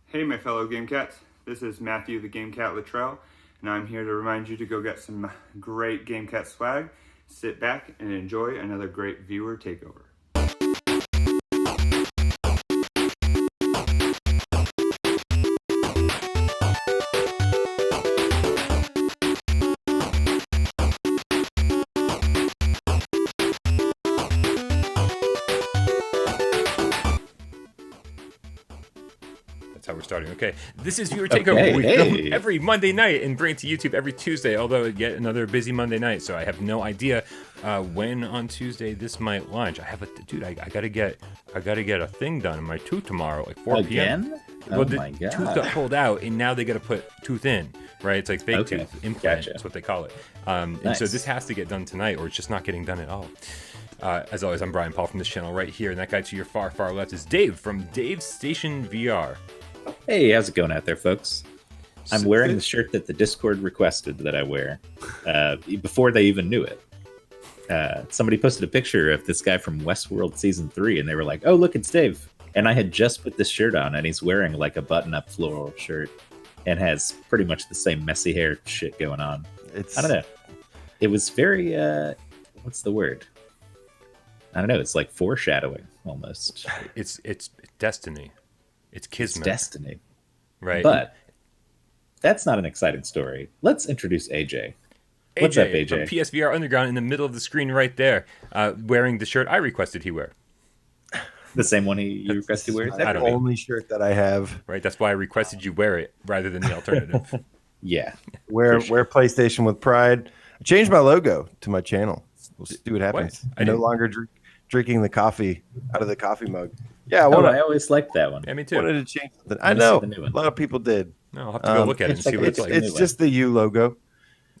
Hey my fellow Game Cats, this is Matthew the Game Cat Luttrell, and I'm here to remind you to go get some great Game Cat swag, sit back and enjoy another great viewer takeover. How we're starting. Okay, this is Viewer Takeover. We film every Monday night and bring it to YouTube every Tuesday, although yet another busy Monday night, so I have no idea when on Tuesday this might launch. I gotta get a thing done in my tooth tomorrow, like 4 p.m. Oh well, my God. Tooth got pulled out, and now they gotta put tooth in, right? It's like fake tooth implant. That's what they call it. And so this has to get done tonight, or it's just not getting done at all. As always, I'm Bryan Paul from this channel right here, and that guy to your far, far left is Dave from Dave's Station VR. Hey, how's it going out there, folks? I'm wearing the shirt that the Discord requested that I wear before they even knew it. Somebody posted a picture of this guy from Westworld Season 3, and they were like, oh, look, it's Dave. And I had just put this shirt on, and he's wearing like a button-up floral shirt and has pretty much the same messy hair shit going on. I don't know. It was very, what's the word? I don't know. It's like foreshadowing, almost. It's destiny. It's kismet. It's destiny. Right. But that's not an exciting story. Let's introduce AJ. What's up, AJ? From PSVR Underground in the middle of the screen right there, wearing the shirt I requested he wear. The same one you requested he wear? That's the only shirt that I have. Right, that's why I requested you wear it rather than the alternative. Yeah. Wear PlayStation with pride. I changed my logo to my channel. We'll see what happens. What? I'm no longer drinking the coffee out of the coffee mug. Yeah, I always liked that one. Yeah, me too. Wanted to change something. I know a lot of people did. No, I'll have to go look at it and see what it's like. It's just the U logo.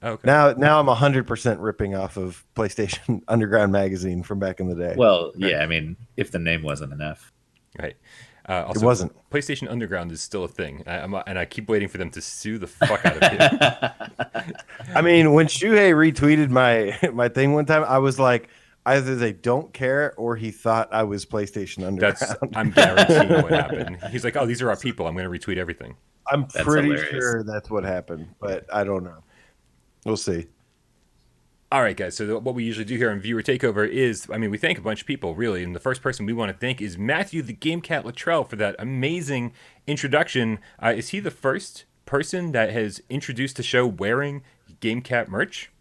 Okay. Now I'm 100% ripping off of PlayStation Underground magazine from back in the day. Well, yeah, I mean, if the name wasn't enough. Right. Also, it wasn't. PlayStation Underground is still a thing, and I keep waiting for them to sue the fuck out of you. I mean, when Shuhei retweeted my thing one time, I was like, either they don't care or he thought I was PlayStation Underground. I'm guaranteeing what happened. He's like, oh, these are our people. I'm going to retweet everything. I'm pretty sure that's what happened, but I don't know. We'll see. All right, guys. So what we usually do here on Viewer Takeover is, we thank a bunch of people, really. And the first person we want to thank is Matthew the Game Cat Luttrell for that amazing introduction. Is he the first person that has introduced the show wearing Game Cat merch?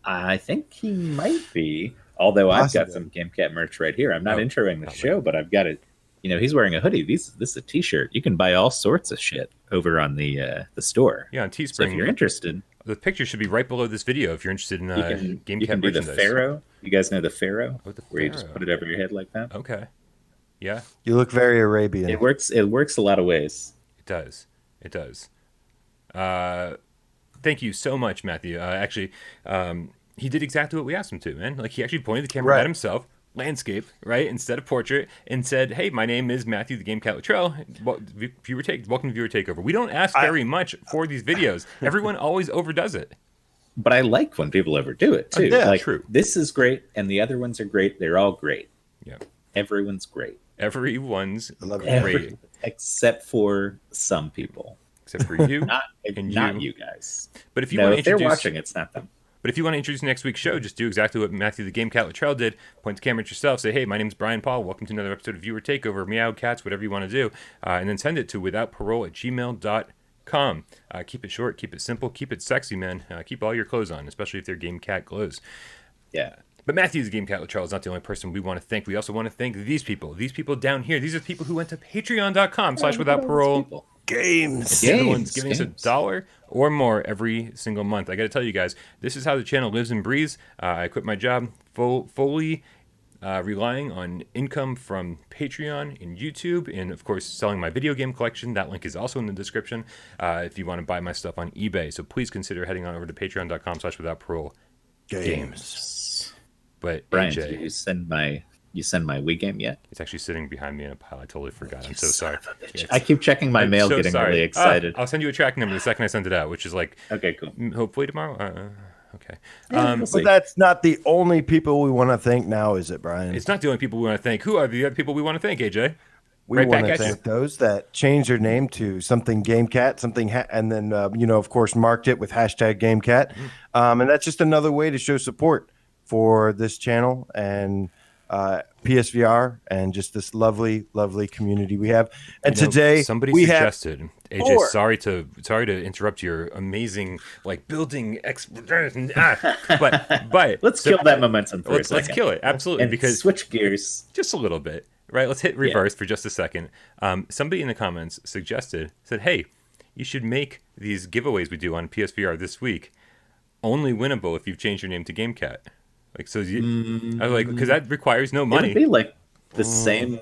I think he might be. Although I've got some Game Cat merch right here. I'm not introing the show, but I've got it. You know, he's wearing a hoodie. This is a T-shirt. You can buy all sorts of shit over on the store. Yeah, on Teespring. So if you're interested, the picture should be right below this video. If you're interested in Game Cat merchandise. The Pharaoh. You guys know the Pharaoh, where you just put it over your head like that. Okay. Yeah. You look very Arabian. It works. It works a lot of ways. It does. It does. Thank you so much, Matthew. Actually. He did exactly what we asked him to, man. Like, he actually pointed the camera at himself, landscape, right, instead of portrait, and said, hey, my name is Matthew the Game Cat Luttrell. Welcome to Viewer Takeover. We don't ask very much for these videos. Everyone always overdoes it. But I like when people overdo it, too. Yeah, like, true. This is great, and the other ones are great. They're all great. Yeah. Everyone's great. Everyone's great. Except for some people. Except for you. not you guys. But if you want to they're watching, it's not them. But if you want to introduce next week's show, just do exactly what Matthew the Game Cat Luttrell did. Point the camera at yourself. Say, hey, my name's Bryan Paul. Welcome to another episode of Viewer Takeover. Meow cats, whatever you want to do. And then send it to withoutparole@gmail.com. Keep it short. Keep it simple. Keep it sexy, man. Keep all your clothes on, especially if they're Game Cat clothes. Yeah. But Matthew the Game Cat Luttrell is not the only person we want to thank. We also want to thank these people. These people down here. These are people who went to patreon.com/withoutparole. Games. The other one's giving us $1 or more every single month. I got to tell you guys, this is how the channel lives and breathes. I quit my job fully relying on income from Patreon and YouTube, and of course selling my video game collection. That link is also in the description if you want to buy my stuff on eBay. So please consider heading on over to patreon.com/withoutparole games. But Bryan, AJ, did you send my Wii game yet? it's actually sitting behind me in a pile. I totally forgot. I'm so sorry. Yeah, I keep checking my mail, getting really excited. I'll send you a tracking number the second I send it out, which is like, okay, cool. Hopefully tomorrow. Okay. But that's not the only people we want to thank now, is it, Bryan? It's not the only people we want to thank. Who are the other people we want to thank, AJ? We Right want back to at you. thank those that changed their name to something GameCat, and then of course, marked it with hashtag GameCat, and that's just another way to show support for this channel and PSVR and just this lovely, lovely community we have. And today somebody we suggested, AJ, four. sorry to interrupt your amazing building but Let's kill that momentum for a second. let's kill it, absolutely, And because switch gears. just a little bit, right? Let's hit reverse for just a second. Somebody in the comments said, hey, you should make these giveaways we do on PSVR this week only winnable if you've changed your name to GameCat. I was like, because that requires no It money. would be like the same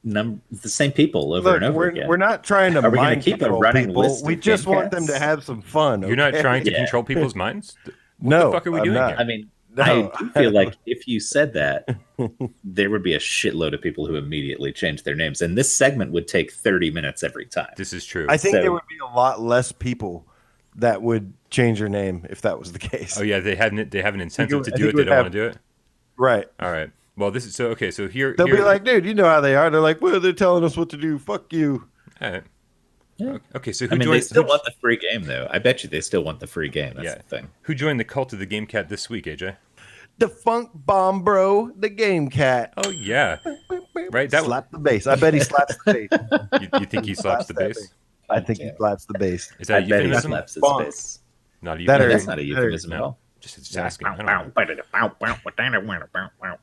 the same people over and over again. We're not trying to Are we gonna mind keep a control running people. list We of just game want them cats? to have some fun. You're not okay? trying to Yeah. control people's minds? What No, the fuck are we I'm doing not. here? I mean, No. I do feel like if you said that, there would be a shitload of people who immediately changed their names, and this segment would take 30 minutes every time. This is true. I think So- there would be a lot less people that would change their name if that was the case. Oh yeah, they have an incentive to I do think it. They we'd don't want have- to do it. Right. All right. Well, this is so okay. So here They'll be like, dude, you know how they are. They're like, well, they're telling us what to do. Fuck you. all right. Yeah. Okay. So I who mean, they joined? still want the free game, though. I bet you they still want the free game. That's Yeah. the thing. Who joined the cult of the Game Cat this week, AJ? The Funk Bomb Bro, the Game Cat. Oh yeah, right. That Slap the bass. I bet he slaps the bass. you think he slaps the that bass? bass. I think he slaps the bass. Is that I a bet he euphemism? slaps his Bonk. face. Not a That No, euphemism. that's not a euphemism at No. all. Just asking. I don't know.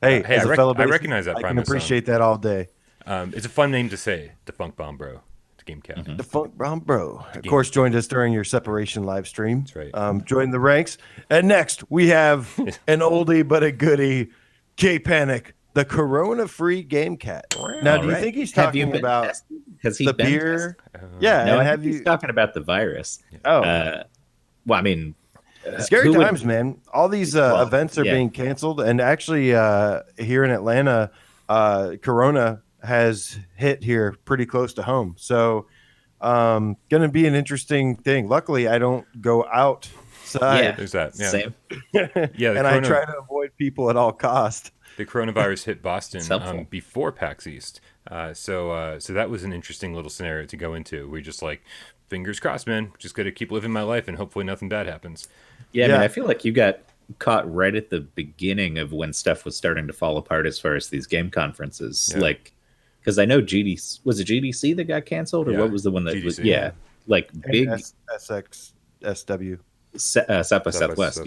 Hey, Hey, as I a fellow I bassist, recognize that I by can myself. appreciate that all day. It's a fun name to say, the Funk Bomb Bro, the Game Cat. The Funk Bomb Bro, of course, joined us during your separation live stream. That's right. Joined the ranks. And next, we have an oldie but a goodie, K-Panic, the Corona-free Game Cat. Now, do you Right. think he's Have you talking been about tested? Has he the been beer? tested? Yeah, No, and I have think you? he's talking about the virus. Oh, Well, I mean, scary who would- times, man. All these Well, events are yeah. being canceled, and actually, here in Atlanta, Corona has hit here pretty close to home. So, going to be an interesting thing. Luckily, I don't go outside, Yeah. There's that. Yeah. Same. Yeah. and I try to avoid people at all cost. The coronavirus hit Boston It's helpful. before PAX East. So that was an interesting little scenario to go into. We're just like, fingers crossed, man. Just got to keep living my life and hopefully nothing bad happens. Yeah, I Yeah. mean, I feel like you got caught right at the beginning of when stuff was starting to fall apart as far as these game conferences. Yeah. Like, because I know GDC, was it GDC that got canceled, or Yeah, what was the one that was? GDC. Yeah, like big SXSW. South by Southwest.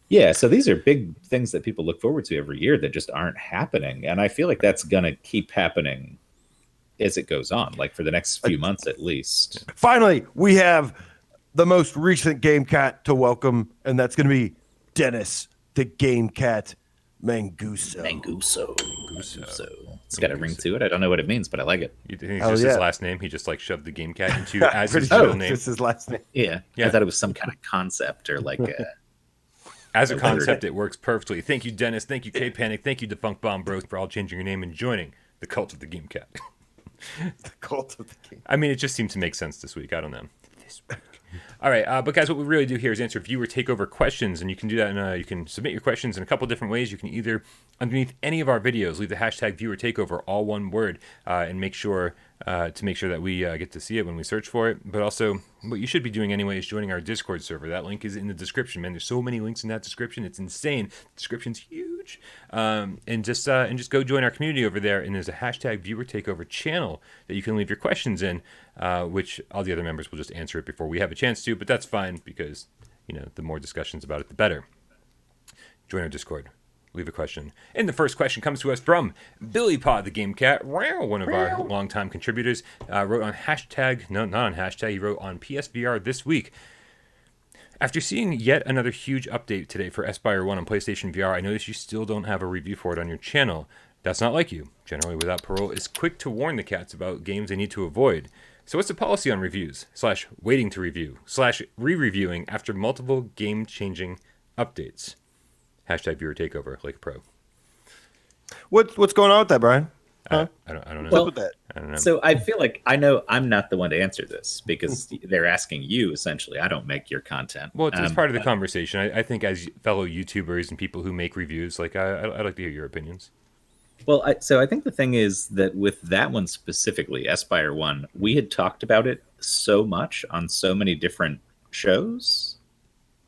Yeah. So these are big things that people look forward to every year that just aren't happening, and I feel like that's gonna keep happening as it goes on, like for the next few months at least. Finally, we have the most recent Game Cat to welcome, and that's going to be Dennis, the Game Cat Manguso. Manguso. It's got a ring to it. I don't know what it means, but I like it. You think it's Oh, just his yeah. last name? He just like shoved the Game Cat into as his Pretty middle sure name. it's his last name. Yeah. Yeah. I thought it was some kind of concept or like As a I've heard concept, it. it works perfectly. Thank you, Dennis. Thank you, K-Panic. Thank you, Defunct Bomb Bros, for all changing your name and joining the cult of the Game Cat. The cult of the King. I mean, it just seemed to make sense this week. I don't know. This week. All right, but guys, what we really do here is answer viewer takeover questions, and you can do that. You can submit your questions in a couple different ways. You can either underneath any of our videos leave the hashtag viewer takeover, all one word, and make sure that we get to see it when we search for it. But also, what you should be doing anyway is joining our Discord server. That link is in the description, man. There's so many links in that description. It's insane. The description's huge. And just go join our community over there. And there's a hashtag viewer takeover channel that you can leave your questions in, which all the other members will just answer it before we have a chance to. But that's fine because, the more discussions about it, the better. Join our Discord. Leave a question. And the first question comes to us from Billy Pod, the Game Cat, one of our longtime contributors. Wrote on hashtag, no, not on hashtag, he wrote on PSVR this week. After seeing yet another huge update today for Aspire 1 on PlayStation VR, I noticed you still don't have a review for it on your channel. That's not like you. Generally, Without Parole is quick to warn the cats about games they need to avoid. So what's the policy on reviews, / waiting to review, / re-reviewing after multiple game-changing updates? Hashtag viewer takeover, like a pro. What's going on with that, Brian? I don't know. What's up with that? I don't know. So I feel like I know I'm not the one to answer this because they're asking you essentially. I don't make your content. Well, it's part of the conversation. I think as fellow YouTubers and people who make reviews, like I'd like to hear your opinions. Well, so I think the thing is that with that one specifically, Espire 1, we had talked about it so much on so many different shows.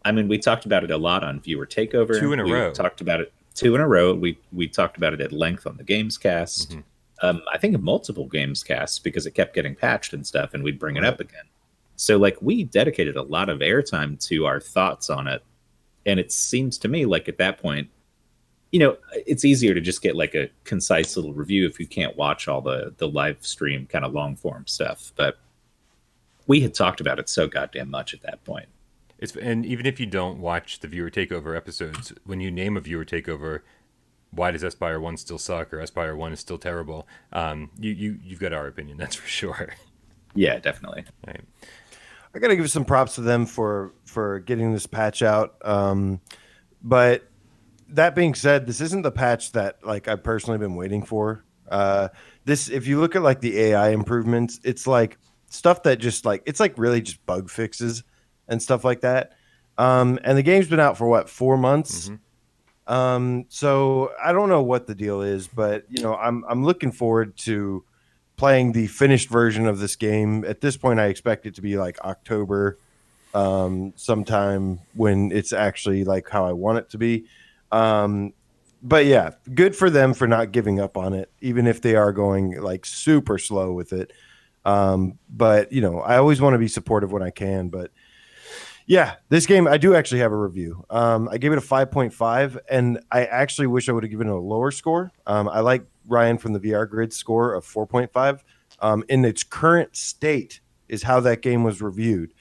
I mean, we talked about it a lot on Viewer Takeover. 2 in a we row. Talked about it 2 in a row. We talked about it at length on the Gamescast. I think multiple Gamescasts because it kept getting patched and stuff, and we'd bring it up again. So, like, we dedicated a lot of airtime to our thoughts on it. And it seems to me like at that point, it's easier to just get like a concise little review if you can't watch all the live stream kind of long form stuff. But we had talked about it so goddamn much at that point. And even if you don't watch the Viewer Takeover episodes, when you name a Viewer Takeover, why does Espire 1 still suck or Espire 1 is still terrible? You've got our opinion, that's for sure. Yeah, definitely. Right. I got to give some props to them for getting this patch out. But that being said, this isn't the patch that like I've personally been waiting for. If you look at like the AI improvements, it's like stuff that just like it's like really just bug fixes and stuff like that. And the game's been out for what, 4 months? So I don't know what the deal is, but I'm looking forward to playing the finished version of this game. At this point, I expect it to be like October, sometime when it's actually like how I want it to be. But yeah, good for them for not giving up on it, even if they are going like super slow with it. But I always want to be supportive when I can. But yeah, this game, I do actually have a review. I gave it a 5.5, and I actually wish I would have given it a lower score. I like Ryan from the VR Grid score of 4.5. In its current state is how that game was reviewed.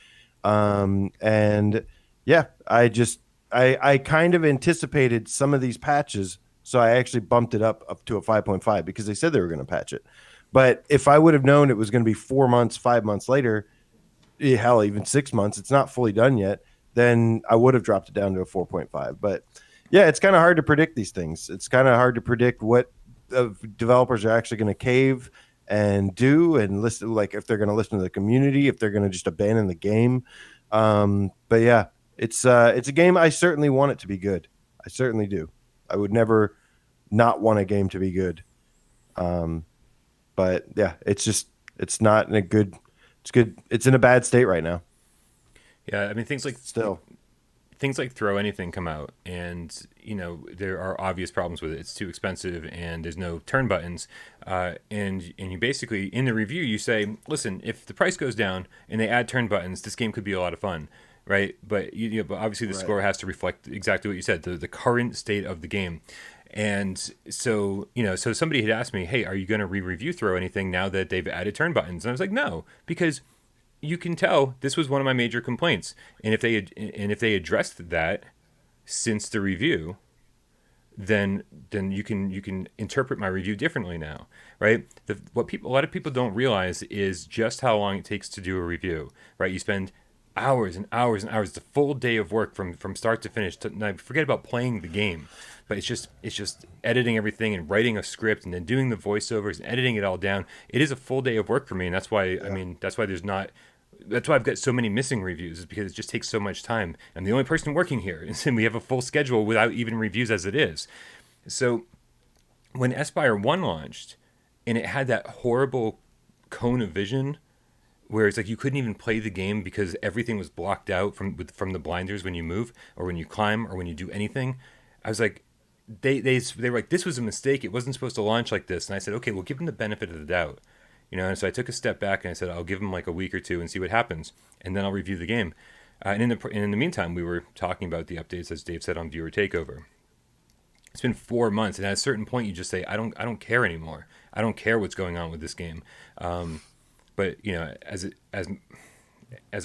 And yeah, I kind of anticipated some of these patches, so I actually bumped it up to a 5.5 because they said they were going to patch it. But if I would have known it was going to be 4 months, 5 months later, hell, even 6 months, it's not fully done yet, then I would have dropped it down to a 4.5. But yeah, it's kind of hard to predict these things. It's kind of hard to predict what developers are actually going to cave and do and listen, like if they're going to listen to the community, if they're going to just abandon the game. But yeah, it's a game I certainly want it to be good. I certainly do. I would never not want a game to be good. But yeah, it's not in a good. It's good. It's in a bad state right now. Yeah, I mean things like Throw Anything come out, and there are obvious problems with it. It's too expensive, and there's no turn buttons. And you basically in the review you say, listen, if the price goes down and they add turn buttons, this game could be a lot of fun, right? But but obviously the score has to reflect exactly what you said, the current state of the game. And so so somebody had asked me, hey, are you going to re-review Throw Anything now that they've added turn buttons? And I was like, no, because you can tell this was one of my major complaints. And if they addressed that since the review, then you can interpret my review differently now, right? What a lot of people don't realize is just how long it takes to do a review, right? You spend hours and hours and hours. It's a full day of work from start to finish. Now, forget about playing the game, but it's just editing everything and writing a script and then doing the voiceovers and editing it all down. It is a full day of work for me, and that's why that's why I've got so many missing reviews, is because it just takes so much time. I'm the only person working here, and we have a full schedule without even reviews as it is. So when Espire 1 launched and it had that horrible cone of vision where it's like you couldn't even play the game because everything was blocked out from the blinders when you move or when you climb or when you do anything, I was like, they were like, this was a mistake. It wasn't supposed to launch like this. And I said, okay, we'll give them the benefit of the doubt. And so I took a step back and I said, I'll give them like a week or two and see what happens, and then I'll review the game. And in the meantime, we were talking about the updates, as Dave said, on Viewer Takeover. It's been 4 months, and at a certain point, you just say, I don't care anymore. I don't care what's going on with this game. But as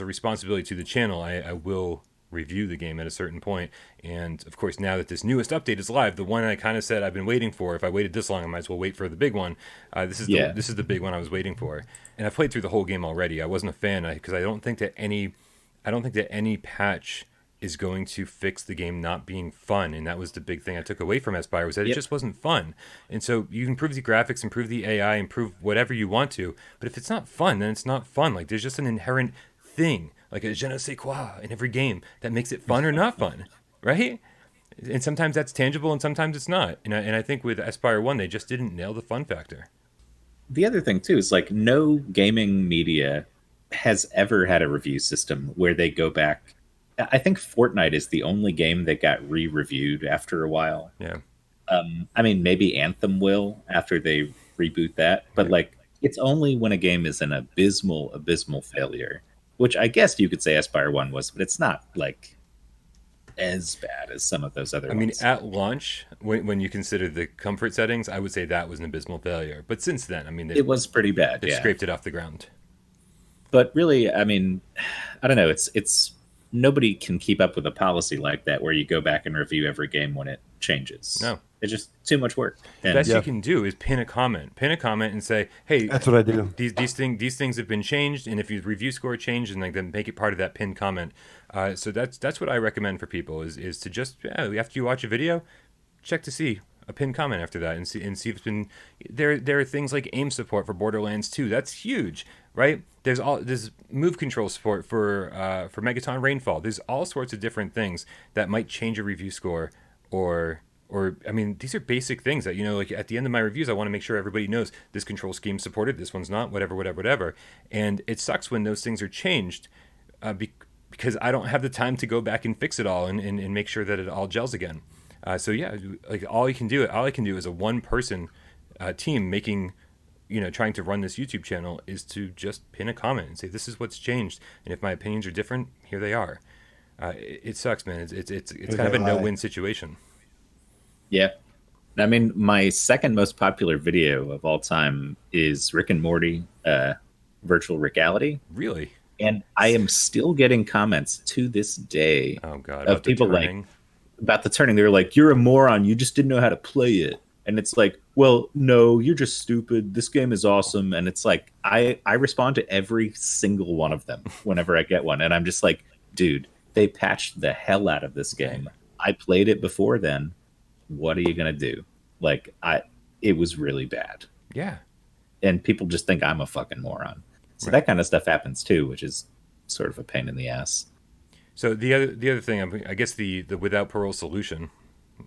a responsibility to the channel, I will review the game at a certain point. And of course, now that this newest update is live, the one I kind of said I've been waiting for, if I waited this long, I might as well wait for the big one. This is the big one I was waiting for, and I played through the whole game already. I wasn't a fan because I don't think that any patch is going to fix the game not being fun, and that was the big thing I took away from Espire, was that it just wasn't fun. And so you improve the graphics, improve the AI, improve whatever you want to, but if it's not fun, then it's not fun. Like, there's just an inherent thing, like a je ne sais quoi in every game that makes it fun or not fun, right? And sometimes that's tangible, and sometimes it's not. And I think with Aspire One, they just didn't nail the fun factor. The other thing too is like no gaming media has ever had a review system where they go back. I think Fortnite is the only game that got re-reviewed after a while. Yeah. I mean, maybe Anthem will after they reboot that, but like it's only when a game is an abysmal failure, which I guess you could say Aspire One was, but it's not like as bad as some of those other I mean, ones. at launch, when you consider the comfort settings, I would say that was an abysmal failure. But since then, I mean, It was pretty bad. they've Yeah. scraped it off the ground. But really, I mean, I don't know. It's nobody can keep up with a policy like that where you go back and review every game when it changes. No. It's just too much work. The And best you can do is pin a comment and say, "Hey, That's what I do. these things have been changed, and if your review score changed, and like then make it part of that pinned comment." So that's what I recommend for people is to just after you watch a video, check to see a pinned comment after that and see if it's been there. There are things like aim support for Borderlands 2. That's huge, right? There's move control support for Megaton Rainfall. There's all sorts of different things that might change a review score or I mean, these are basic things that, like at the end of my reviews, I want to make sure everybody knows this control scheme supported, this one's not, whatever. And it sucks when those things are changed because I don't have the time to go back and fix it all and make sure that it all gels again. So yeah, like all I can do as a one person team making, trying to run this YouTube channel is to just pin a comment and say, this is what's changed. And if my opinions are different, here they are. It sucks, man. It's kind of a no-win situation. yeah. I mean, my second most popular video of all time is Rick and Morty Virtual Reality. Really? And I am still getting comments to this day Oh God. of people like about the turning. They're like, "You're a moron. You just didn't know how to play it." And it's like, well, no, you're just stupid. This game is awesome. And it's like, I respond to every single one of them whenever I get one. And I'm just like, dude, they patched the hell out of this game. I played it before then. What are you going to do? Like, it was really bad. Yeah. And people just think I'm a fucking moron. So Right. that kind of stuff happens too, which is sort of a pain in the ass. So the other thing, I guess the without parole solution,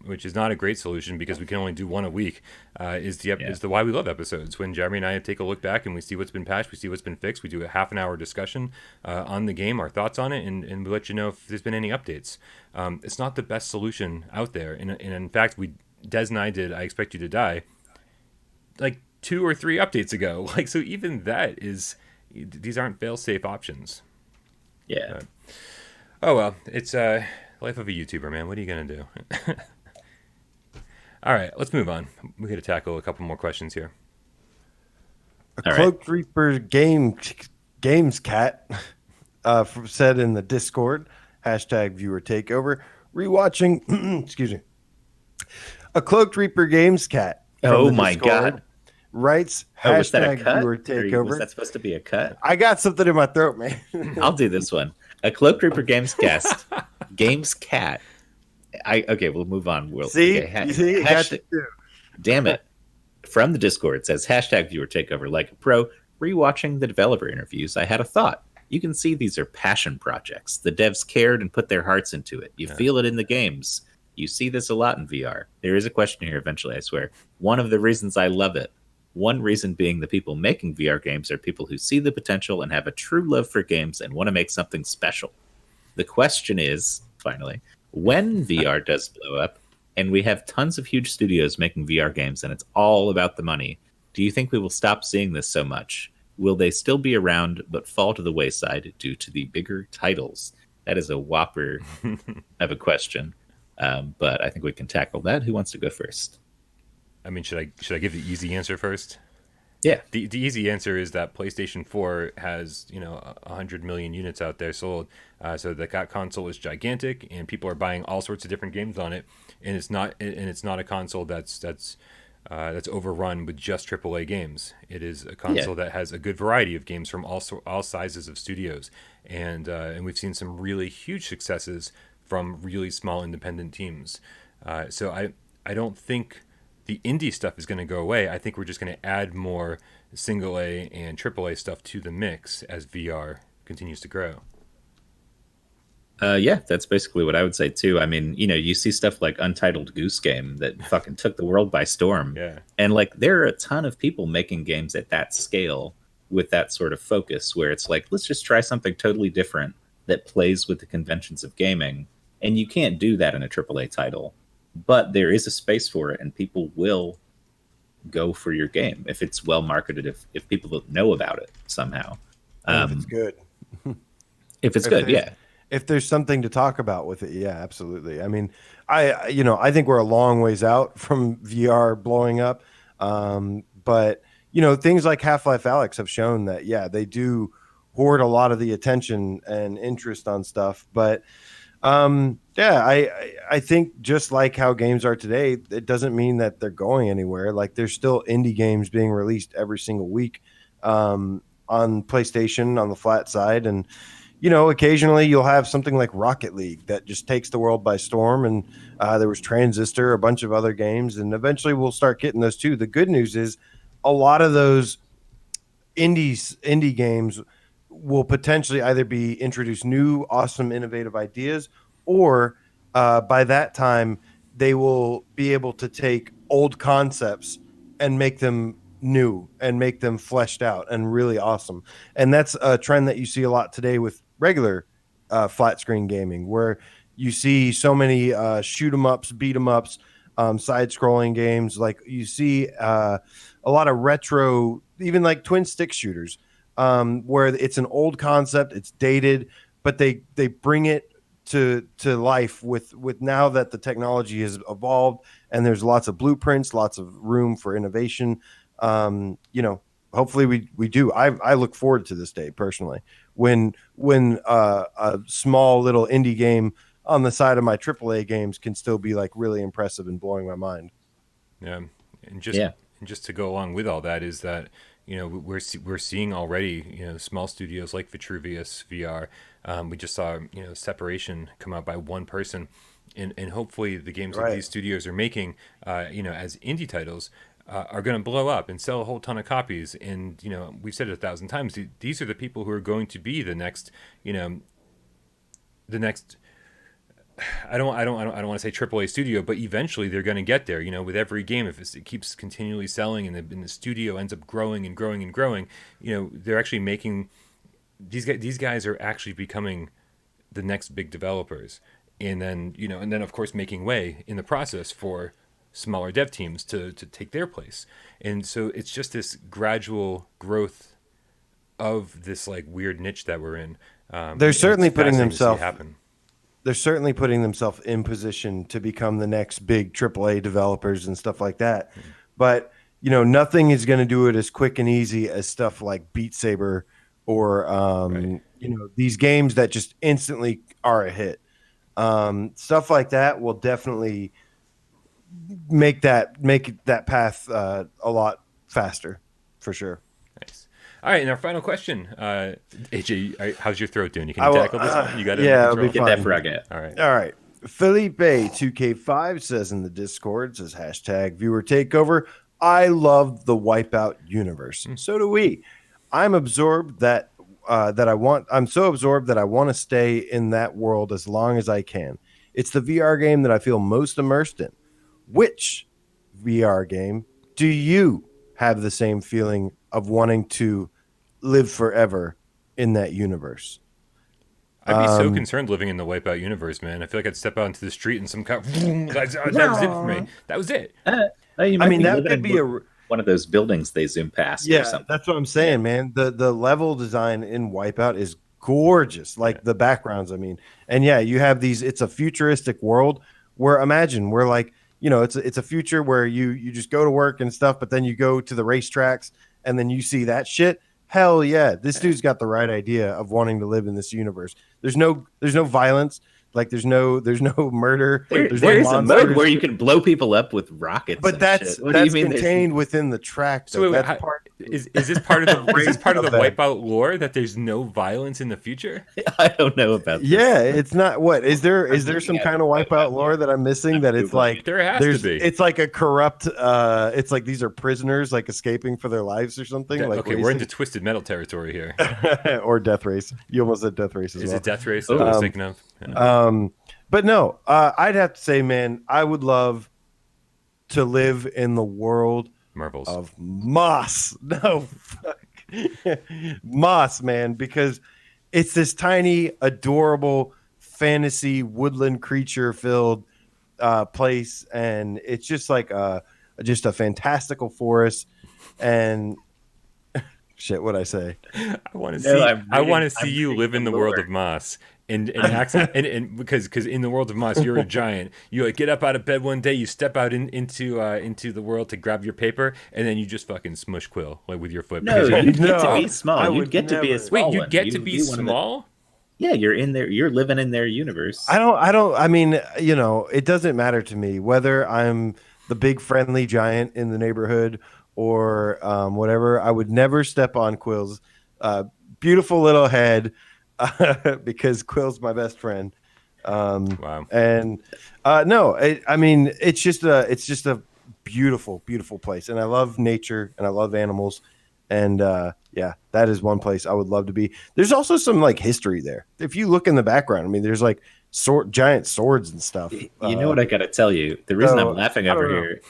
which is not a great solution because we can only do one a week, is the Why We Love episodes. When Jeremy and I take a look back and we see what's been patched, we see what's been fixed, we do a half an hour discussion on the game, our thoughts on it, and we let you know if there's been any updates. It's not the best solution out there, and in fact, Des and I did I Expect You to Die like 2 or 3 updates ago. Like, so even that is, these aren't fail-safe options. Yeah. Oh well, it's life of a YouTuber, man. What are you gonna do? All right, let's move on. We got to tackle a couple more questions here. A Cloaked Reaper games cat said in the Discord, #viewer takeover, rewatching, excuse me. A Cloaked Reaper games cat. Oh my God. Writes, Was that a cut? #viewer Or takeover. was that supposed to be a cut? I got something in my throat, man. I'll do this one. A Cloak Reaper Games cat. Okay, we'll move on. See? Okay, You see? It got you too. Damn it. From the Discord, it says #viewer takeover. Like a pro, rewatching the developer interviews, I had a thought. You can see these are passion projects. The devs cared and put their hearts into it. You feel it in the games. You see this a lot in VR. There is a question here eventually, I swear. One of the reasons I love it. One reason being the people making VR games are people who see the potential and have a true love for games and want to make something special. The question is, finally, when VR does blow up, and we have tons of huge studios making VR games and it's all about the money, do you think we will stop seeing this so much? Will they still be around but fall to the wayside due to the bigger titles? That is a whopper of a question, but I think we can tackle that. Who wants to go first? I mean, should I give the easy answer first? Yeah. The easy answer is that PlayStation 4 has 100 million units out there sold, so that console is gigantic, and people are buying all sorts of different games on it, and it's not a console that's overrun with just AAA games. It is a console that has a good variety of games from all sizes of studios, and we've seen some really huge successes from really small independent teams. So I don't think the indie stuff is going to go away. I think we're just going to add more single A and AAA stuff to the mix as VR continues to grow. Yeah, that's basically what I would say too. I mean, you see stuff like Untitled Goose Game that fucking took the world by storm. Yeah. And like there are a ton of people making games at that scale with that sort of focus where it's like, let's just try something totally different that plays with the conventions of gaming. And you can't do that in a AAA title. But there is a space for it and people will go for your game if it's well marketed, if people know about it somehow. And if it's good. If it's good, yeah. If there's something to talk about with it, yeah, absolutely. I mean, I think we're a long ways out from VR blowing up, but things like Half-Life Alyx have shown that, yeah, they do hoard a lot of the attention and interest on stuff. But yeah, I think just like how games are today, it doesn't mean that they're going anywhere. Like there's still indie games being released every single week on PlayStation on the flat side, and occasionally you'll have something like Rocket League that just takes the world by storm. And there was Transistor, a bunch of other games, and eventually we'll start getting those too. The good news is a lot of those indie games will potentially either be introduce new, awesome, innovative ideas, or by that time they will be able to take old concepts and make them new and make them fleshed out and really awesome. And that's a trend that you see a lot today with regular flat screen gaming, where you see so many shoot 'em ups, beat 'em ups, side scrolling games. Like you see a lot of retro, even like twin stick shooters, where it's an old concept, it's dated, but they bring it to life with now that the technology has evolved and there's lots of blueprints, lots of room for innovation. Hopefully we do. I look forward to this day personally, when a small little indie game on the side of my AAA games can still be like really impressive and blowing my mind. Yeah, and just to go along with all that is that we're seeing already small studios like Vitruvius VR. We just saw Separation come out by one person, and hopefully the games that these studios are making, as indie titles, are going to blow up and sell a whole ton of copies. And we've said it 1,000 times. These are the people who are going to be the next. I don't want to say AAA studio, but eventually they're going to get there. With every game, if it keeps continually selling and the studio ends up growing and growing and growing, they're actually making these guys are actually becoming the next big developers, and then of course making way in the process for smaller dev teams to take their place. And so it's just this gradual growth of this like weird niche that we're in. They're certainly putting themselves happen. They're certainly putting themselves in position to become the next big AAA developers and stuff like that. Mm-hmm. But, nothing is going to do it as quick and easy as stuff like Beat Saber or, these games that just instantly are a hit. Stuff like that will definitely make that path a lot faster, for sure. Nice. All right, and our final question, AJ, how's your throat doing? You can tackle this one. You got it. Yeah, it'll be get that frog out. All right. Felipe 2K5 says in the Discord, says #viewer takeover. I love the Wipeout universe. So do we. I'm so absorbed that I want to stay in that world as long as I can. It's the VR game that I feel most immersed in. Which VR game do you have the same feeling of wanting to live forever in that universe? I'd be so concerned living in the Wipeout universe, man. I feel like I'd step out into the street and some kind of, that was it for me. That was it. That could be one of those buildings they zoom past. Yeah, or something. That's what I'm saying, man. The level design in Wipeout is gorgeous. Like the backgrounds, and yeah, you have these. It's a futuristic world where we're like, it's a future where you just go to work and stuff, but then you go to the racetracks and then you see that shit. Hell yeah, this dude's got the right idea of wanting to live in this universe. There's no violence. Like there's no murder. There's a mode where you can blow people up with rockets. But that's contained within the track. So is this part of the Wipeout lore that there's no violence in the future? I don't know about this. Yeah, it's not. What is there some kind of Wipeout lore that I'm missing? That it's like there has to be. It's like a corrupt. It's like these are prisoners like escaping for their lives or something. Okay, we're into Twisted Metal territory here. Or Death Race. You almost said Death Race as well. Is it Death Race that I was thinking of? But no, I'd have to say, man, I would love to live in the world Marvels. of Moss. No, fuck. Moss, man, because it's this tiny, adorable fantasy woodland creature filled place, and it's just like just a fantastical forest. And shit, what I say? I want to No, see. I want to I'm see you reading live in the the world lore. of Moss. And because in the world of Moss, you're a giant. You like get up out of bed one day, you step out into the world to grab your paper, and then you just fucking smush Quill like with your foot. No, Because you'd get to No, be small. I You'd would get to be a never. small wait, you one. get to be one of the- small. Yeah, you're in there. You're living in their universe. I mean, you know, it doesn't matter to me whether I'm the big friendly giant in the neighborhood or whatever. I would never step on Quill's beautiful little head because Quill's my best friend. Wow. And no, I mean, it's just a beautiful, beautiful place, and I love nature and I love animals, and yeah, that is one place I would love to be. There's also some like history there. If you look in the background, I mean, there's like giant swords and stuff. You know what I got to tell you? The reason so, I'm laughing I don't over know. here.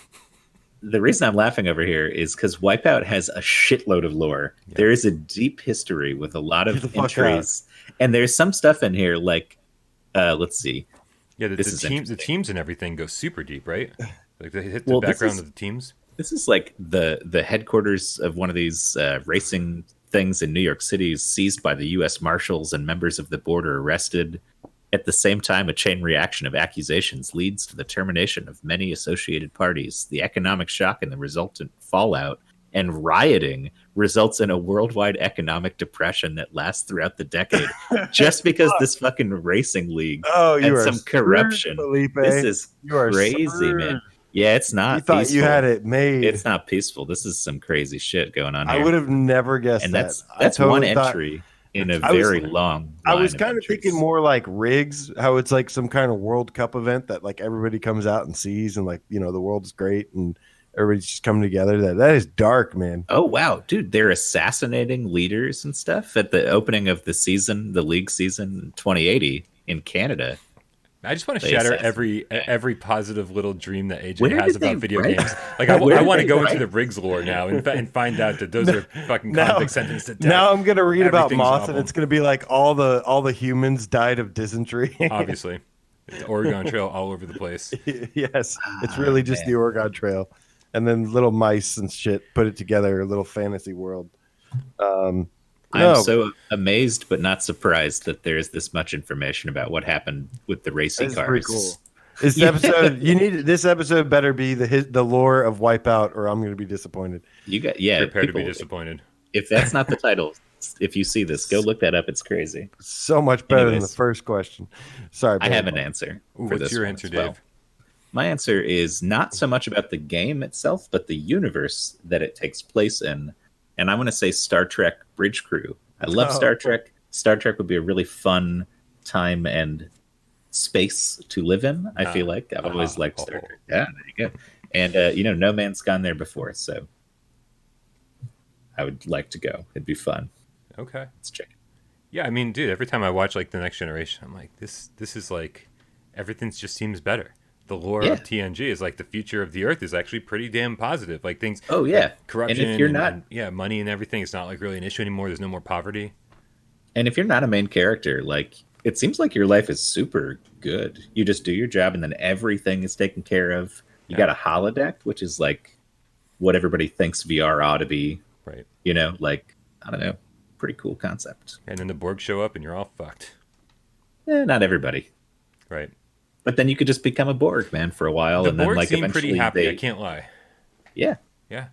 The reason I'm laughing over here is because Wipeout has a shitload of lore. Yeah. There is a deep history with a lot Get of the fuck entries, and there's some stuff in here like, let's see. Yeah, the This is teams, the interesting. teams and everything go super deep, right? Like they hit the Well, this background is- of the teams. This is like the headquarters of one of these racing things in New York City is seized by the U.S. Marshals and members of the border arrested. At the same time, a chain reaction of accusations leads to the termination of many associated parties. The economic shock and the resultant fallout and rioting results in a worldwide economic depression that lasts throughout the decade just because this fucking racing league Oh, you had are some screwed, corruption. Felipe. This is You are crazy, screwed. man. Yeah, it's not You thought peaceful. you had it made. It's not peaceful. This is some crazy shit going on I here. would have never guessed And that. that's I one totally thought- entry in a I was- very long I line was kind of entries. thinking more like rigs, how it's like some kind of World Cup event that like everybody comes out and sees, and like, you know, the world's great and everybody's just coming together. That is dark, man. Oh wow, dude, they're assassinating leaders and stuff at the opening of the season, the league season 2080 in Canada. I just want to They shatter assassinate. every positive little dream that AJ Where has did they about video write- games. Like I Where did want to they go write- into the Riggs lore now and find out that those are fucking Now- convict sentenced to death. Now I'm gonna read about Everything's Moss, awful. and it's gonna be like all the humans died of dysentery. Obviously, it's Oregon Trail all over the place. Yes, it's really just man. the Oregon Trail, and then little mice and shit put it together, a little fantasy world. No. I'm so amazed but not surprised that there's this much information about what happened with the racing That's cars. pretty cool. This Yeah. episode, this episode better be the lore of Wipeout, or I'm going to be disappointed. You got Prepare to be people- disappointed. If that's not the title, if you see this, go look that up. It's crazy. So much better than the Anyways. first question. Sorry, I Billy. have an answer. Ooh, for what's this your one answer, as well. Dave? My answer is not so much about the game itself, but the universe that it takes place in. And I'm going to say Star Trek Bridge Crew. I love Oh. Star Trek. Star Trek would be a really fun time and space to live in. I feel like I've always liked Star Trek. Yeah, there you go. And No Man's gone there before, so I would like to go. It'd be fun. Okay. Let's check. Yeah, I mean, dude, every time I watch like The Next Generation, I'm like, this is like everything just seems better. The lore Yeah. of TNG is like the future of the Earth is actually pretty damn positive. Like things, Oh yeah, corruption, And if you're not, money and everything, it's not like really an issue anymore. There's no more poverty. And if you're not a main character, like it seems like your life is super good. You just do your job and then everything is taken care of. You got a holodeck, which is like what everybody thinks VR ought to be. Right. Like, I don't know, pretty cool concept. And then the Borg show up and you're all fucked. Not everybody. Right. But then you could just become a Borg, man, for a while. The and then Borg like seem eventually pretty happy, they, I can't lie. Yeah. Yeah.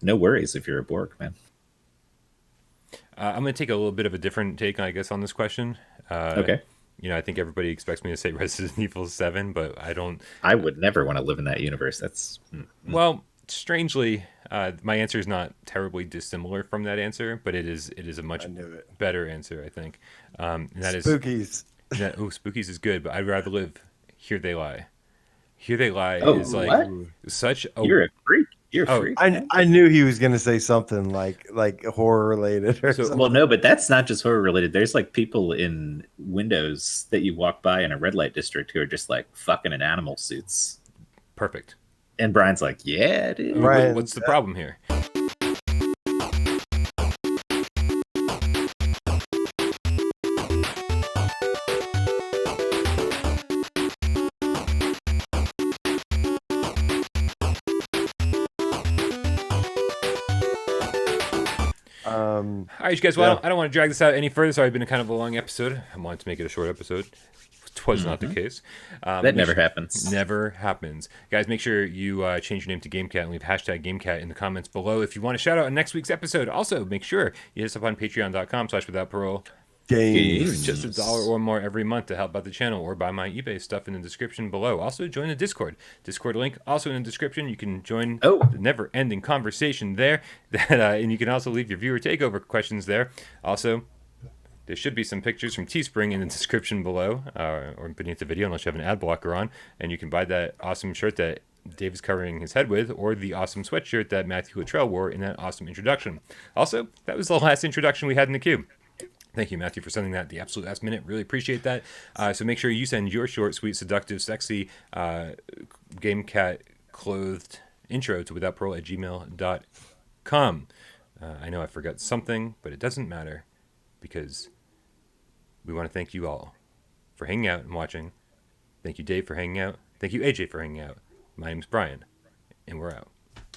No worries if you're a Borg, man. I'm going to take a little bit of a different take, I guess, on this question. Okay. I think everybody expects me to say Resident Evil 7, but I don't. I would never want to live in that universe. That's Well, strangely, my answer is not terribly dissimilar from that answer, but it is a much I knew it. better answer, I think. And that is Spookies. Spookies is good, but I'd rather live Here They Lie. Here They Lie Oh, is like what? such a you're a freak. You're Oh, free. I knew he was gonna say something like horror related or So- something. Well, no, but that's not just horror related. There's like people in windows that you walk by in a red light district who are just like fucking in animal suits. perfect. And Brian's like, yeah, dude. Right. What's the problem here? All right, you guys. Well, Yeah. I don't want to drag this out any further. Sorry, it's been a kind of a long episode. I wanted to make it a short episode. It was not the case. That never happens. Never happens. Guys, make sure you change your name to GameCat and leave hashtag GameCat in the comments below if you want to shout out on next week's episode. Also, make sure you hit us up on patreon.com/withoutparole. Games. Just $1 or more every month to help out the channel, or buy my eBay stuff in the description below. Also, join the Discord. Discord link also in the description. You can join the never-ending conversation there. And you can also leave your viewer takeover questions there. Also, there should be some pictures from Teespring in the description below, or beneath the video, unless you have an ad blocker on. And you can buy that awesome shirt that Dave is covering his head with, or the awesome sweatshirt that Matthew Luttrell wore in that awesome introduction. Also, that was the last introduction we had in the queue. Thank you, Matthew, for sending that at the absolute last minute. Really appreciate that. So make sure you send your short, sweet, seductive, sexy, game cat clothed intro to withoutparole@gmail.com. I know I forgot something, but it doesn't matter, because we want to thank you all for hanging out and watching. Thank you, Dave, for hanging out. Thank you, AJ, for hanging out. My name's Bryan, and we're out.